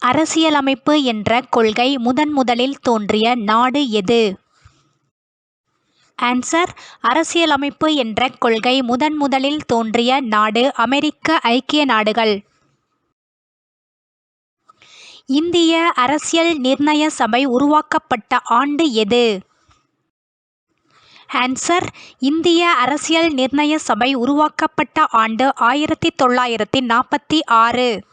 அரசியலமைப்பு என்ற கொள்கை முதன்முதலில் தோன்றிய நாடு எது? ஆன்சர். அரசியலமைப்பு என்ற கொள்கை முதன்முதலில் தோன்றிய நாடு அமெரிக்க ஐக்கிய நாடுகள். இந்திய அரசியல் நிர்ணய சபை உருவாக்கப்பட்ட ஆண்டு எது? ஆன்சர். இந்திய அரசியல் நிர்ணய சபை உருவாக்கப்பட்ட ஆண்டு 1946.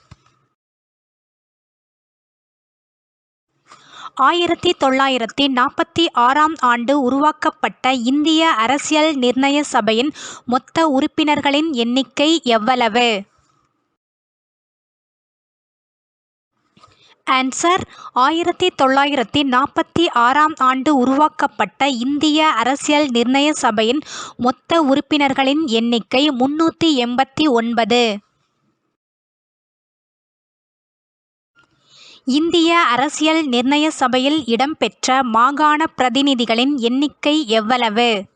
1946ஆம் ஆண்டு உருவாக்கப்பட்ட இந்திய அரசியல் நிர்ணய சபையின் மொத்த உறுப்பினர்களின் எண்ணிக்கை எவ்வளவு? ஆன்சர். 1946ஆம் ஆண்டு உருவாக்கப்பட்ட இந்திய அரசியல் நிர்ணய சபையின் மொத்த உறுப்பினர்களின் எண்ணிக்கை 389. இந்திய அரசியல் நிர்ணய சபையில் இடம்பெற்ற மாகாண பிரதிநிதிகளின் எண்ணிக்கை எவ்வளவு?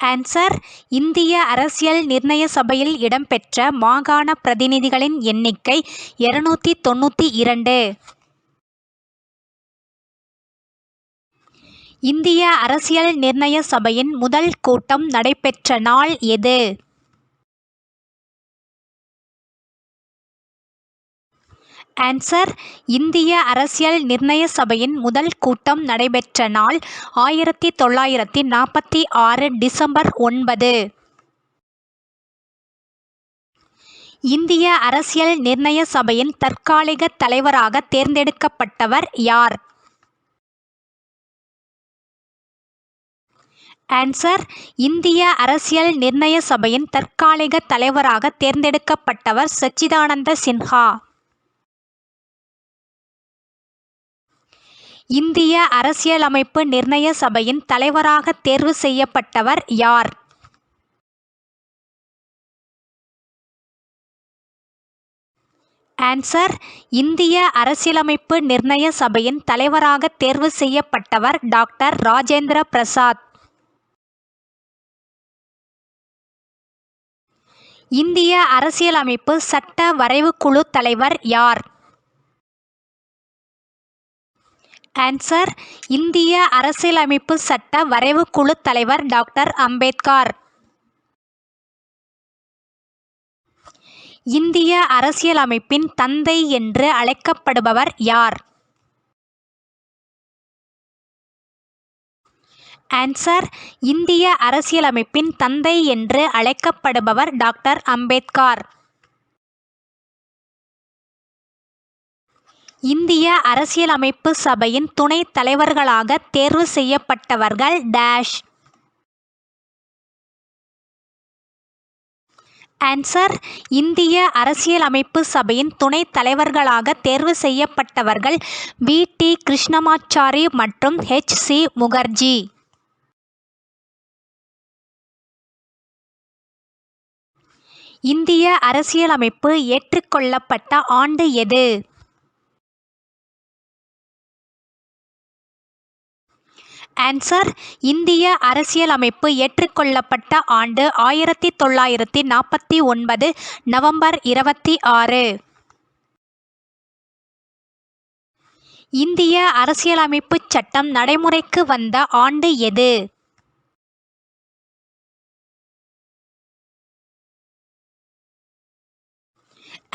ஆன்சர். இந்திய அரசியல் நிர்ணய சபையில் இடம்பெற்ற மாகாண பிரதிநிதிகளின் எண்ணிக்கை 292. இந்திய அரசியல் நிர்ணய சபையின் முதல் கூட்டம் நடைபெற்ற நாள் எது? ஆன்சர். இந்திய அரசியல் நிர்ணய சபையின் முதல் கூட்டம் நடைபெற்ற நாள் 1946 டிசம்பர் 9. இந்திய அரசியல் நிர்ணய சபையின் தற்காலிக தலைவராக தேர்ந்தெடுக்கப்பட்டவர் யார்? ஆன்சர். இந்திய அரசியல் நிர்ணய சபையின் தற்காலிக தலைவராக தேர்ந்தெடுக்கப்பட்டவர் சச்சிதானந்த சின்ஹா. இந்திய அரசியலமைப்பு நிர்ணய சபையின் தலைவராக தேர்வு செய்யப்பட்டவர் யார்? ஆன்சர். இந்திய அரசியலமைப்பு நிர்ணய சபையின் தலைவராக தேர்வு செய்யப்பட்டவர் டாக்டர் ராஜேந்திர பிரசாத். இந்திய அரசியலமைப்பு சட்ட வரைவுக்குழு தலைவர் யார்? ஆன்சர். இந்திய அரசியலமைப்பு சட்ட வரைவுக்குழு தலைவர் டாக்டர் அம்பேத்கர். இந்திய அரசியலமைப்பின் தந்தை என்று அழைக்கப்படுபவர் யார்? ஆன்சர். இந்திய அரசியலமைப்பின் தந்தை என்று அழைக்கப்படுபவர் டாக்டர் அம்பேத்கர். இந்திய அரசியலமைப்பு சபையின் துணைத் தலைவர்களாக தேர்வு செய்யப்பட்டவர்கள் டேஷ். ஆன்சர். இந்திய அரசியலமைப்பு சபையின் துணைத் தலைவர்களாக தேர்வு செய்யப்பட்டவர்கள் வி. டி. கிருஷ்ணமாச்சாரி மற்றும் எச். சி. முகர்ஜி. இந்திய அரசியலமைப்பு ஏற்றுக்கொள்ளப்பட்ட ஆண்டு எது? ஆன்சர். இந்திய அரசியலமைப்பு ஏற்றுக்கொள்ளப்பட்ட ஆண்டு 1949 நவம்பர் 26. இந்திய அரசியலமைப்புச் சட்டம் நடைமுறைக்கு வந்த ஆண்டு எது?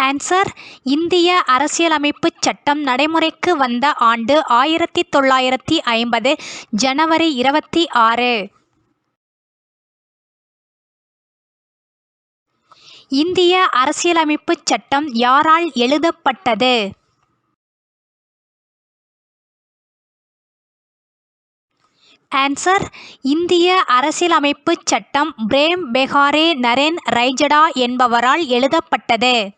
ஆன்சர். இந்திய அரசியலமைப்புச் சட்டம் நடைமுறைக்கு வந்த ஆண்டு 1950 ஜனவரி 26. இந்திய அரசியலமைப்புச் சட்டம் யாரால் எழுதப்பட்டது? ஆன்சர். இந்திய அரசியலமைப்புச் சட்டம் பிரேம் பெஹாரே நரேன் ரைஜடா என்பவரால் எழுதப்பட்டது.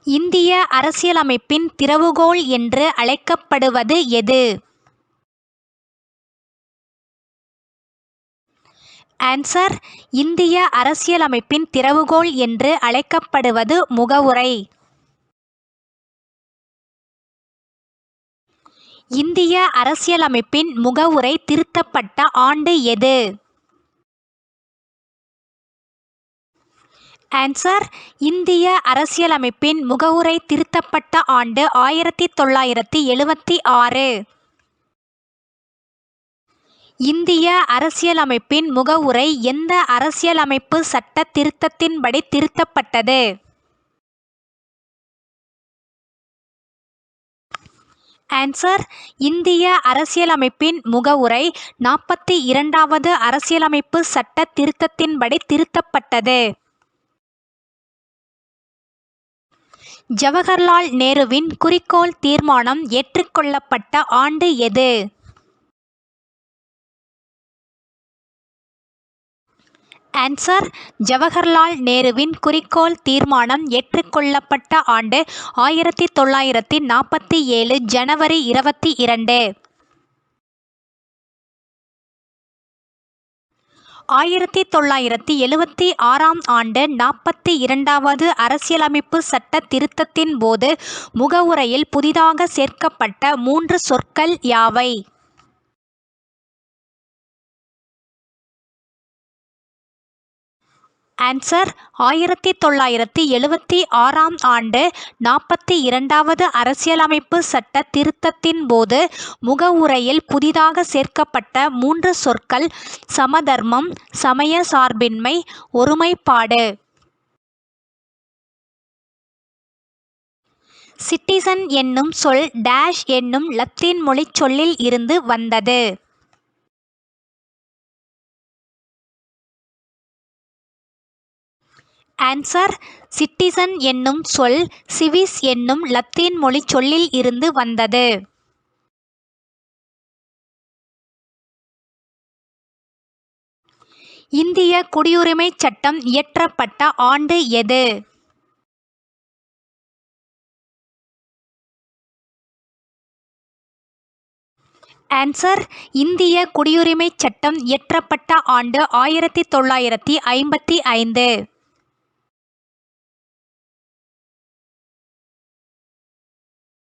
இந்திய அரசியலமைப்பின் திறவுகோல் என்று அழைக்கப்படுவது எது? ஆன்சர். இந்திய அரசியலமைப்பின் திறவுகோல் என்று அழைக்கப்படுவது முகவுரை. இந்திய அரசியலமைப்பின் முகவுரை திருத்தப்பட்ட ஆண்டு எது? ஆன்சர். இந்திய அரசியலமைப்பின் முகவுரை திருத்தப்பட்ட ஆண்டு 1976. இந்திய அரசியலமைப்பின் முகவுரை எந்த அரசியலமைப்பு சட்ட திருத்தத்தின்படி திருத்தப்பட்டது? ஆன்சர். இந்திய அரசியலமைப்பின் முகவுரை 42வது அரசியலமைப்பு சட்ட திருத்தத்தின்படி திருத்தப்பட்டது. ஜவஹர்லால் நேருவின் குறிக்கோள் தீர்மானம் ஏற்றுக்கொள்ளப்பட்ட ஆண்டு எது? ஆன்சர். ஜவஹர்லால் நேருவின் குறிக்கோள் தீர்மானம் ஏற்றுக்கொள்ளப்பட்ட ஆண்டு 1947 ஜனவரி 22. 1976ஆம் ஆண்டு 42வது அரசியலமைப்பு சட்ட திருத்தத்தின் போது முகவுரையில் புதிதாக சேர்க்கப்பட்ட 3 சொற்கள் யாவை? ஆன்சர். 1976ஆம் ஆண்டு 42வது அரசியலமைப்பு சட்ட திருத்தத்தின் போது முகவுரையில் புதிதாக சேர்க்கப்பட்ட 3 சொற்கள் சமதர்மம், சமய சார்பின்மை, ஒருமைப்பாடு. சிட்டிசன் என்னும் சொல் டேஷ் என்னும் லத்தீன் மொழிச் சொல்லில் இருந்து வந்தது? ஆன்சர். சிட்டிசன் என்னும் சொல் சிவிஸ் என்னும் லத்தீன் மொழிச் சொல்லில் இருந்து வந்தது. இந்திய குடியுரிமைச் சட்டம் இயற்றப்பட்ட ஆண்டு எது? ஆன்சர். இந்திய குடியுரிமைச் சட்டம் இயற்றப்பட்ட ஆண்டு 1955.